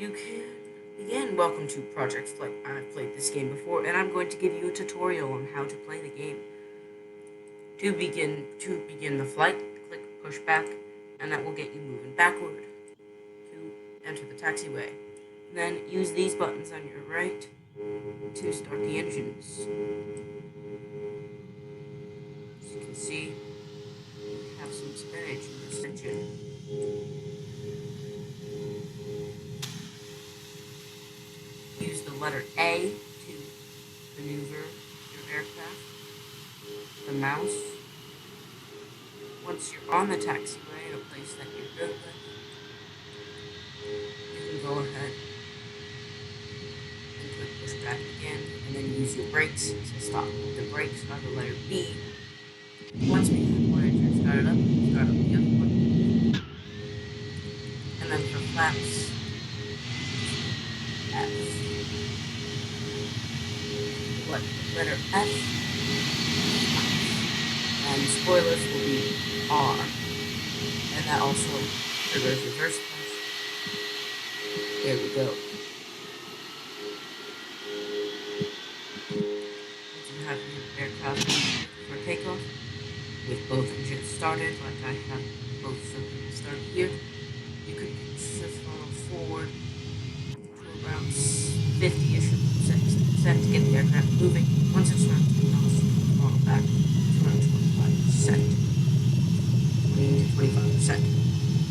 You can begin. Welcome to Project Flight. I've played this game before, and I'm going to give you a tutorial on how to play the game. To begin the flight, click push back, and that will get you moving backward to enter the taxiway. Then use these buttons on your right to start the engines. As you can see, we have some spinach in this engine. Use the letter A to maneuver your aircraft. The mouse. Once you're on the taxiway in a place that you're good with, you can go ahead and click push back again, and then use your brakes to stop. The brakes are the letter B. Once we have one engine started up, start up the other one. And then for flaps, F. What? Letter F. And spoilers will be R. And that also triggers reverse flash. There we go. Once you have your aircraft for takeoff, with both engines started, like I have both of them started here, you can shift throttle forward to around 50-ish percent to get the aircraft moving. Once it's around 10 knots, throttle back to around 25%, 20 to 25%.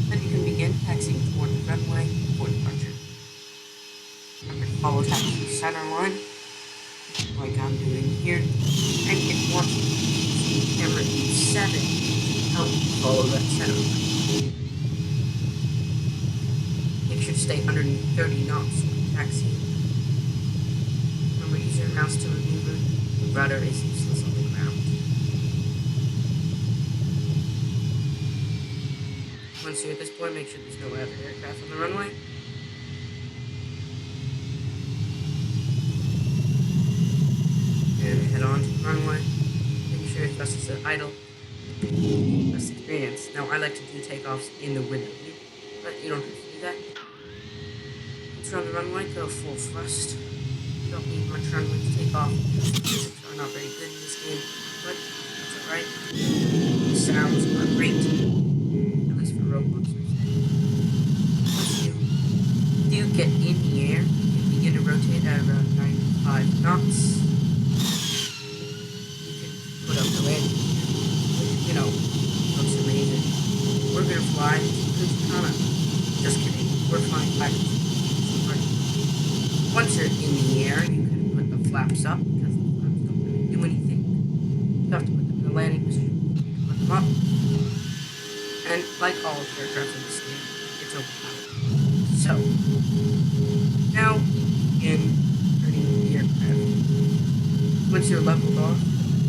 Then you can begin taxiing toward the runway for departure. Remember to follow taxi center line, like I'm doing here, and hit 1. Camera 7 to help you follow that center line. Make sure to stay under 30 knots when taxiing. Remember, use your mouse to maneuver. The rudder is useless on the ground. Once you're at this point, make sure there's no other aircraft on the runway. And head on to the runway. Make sure your thrusters are idle. Best experience. Now, I like to do takeoffs in the window, but you don't have to do that. Once you're on the runway, go full thrust. You don't need much runway to take off. Physics are not very good in this game, but that's alright. The sounds are great, at least for Robloxers. Once you do get in the air, you begin to rotate at around 95 knots. You can put up the landing gear, which, looks amazing. We're gonna fly to Kana. Just kidding, we're flying backwards. Once you're in the air, you can put the flaps up, because the flaps don't really do anything. You have to put them in the landing position. Put them up. And like all aircraft in this game, it's overpowered. So, now begin turning the aircraft. Once you're leveled off,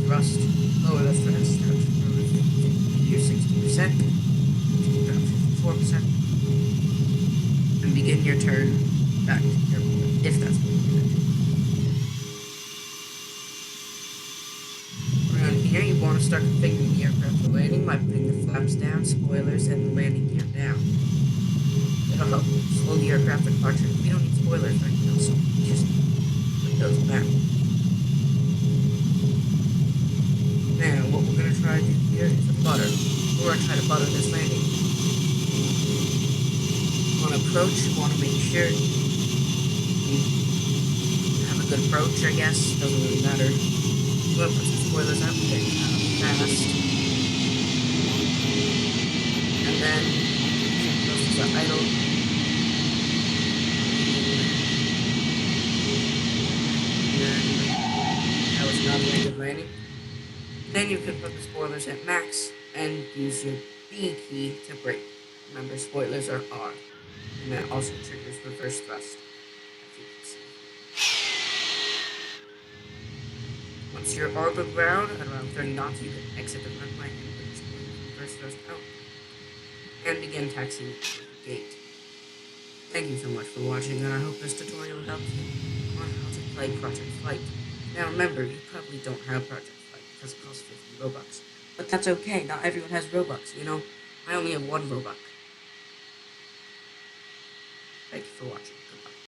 thrust, lower the thrust down to 60%, down to 54%, and begin your turn back to your point, if that's what you're going to do. Around here, you want to start configuring the aircraft for landing by putting the flaps down, spoilers, and the landing gear down. It'll help slow the aircraft departure. We don't need spoilers right now, so just put those back. Now, what we're going to try to do here is a butter. We're going to try to butter this landing. On approach, you want to make sure have a good approach, I guess. Doesn't really matter. We'll put some spoilers up there fast. And then those are idle. And then that was not a very good landing. Then you can put the spoilers at max and use your B key to brake. Remember, spoilers are R. And that also triggers reverse thrust. Once you're on the ground at around 30 knots, you can exit the runway and put the spoilers reverse thrust out. And begin taxiing the gate. Thank you so much for watching, and I hope this tutorial helps you on how to play Project Flight. Now remember, you probably don't have Project Flight because it costs 50 Robux. But that's okay, not everyone has Robux, I only have 1 Robux. Thank you for watching. Goodbye.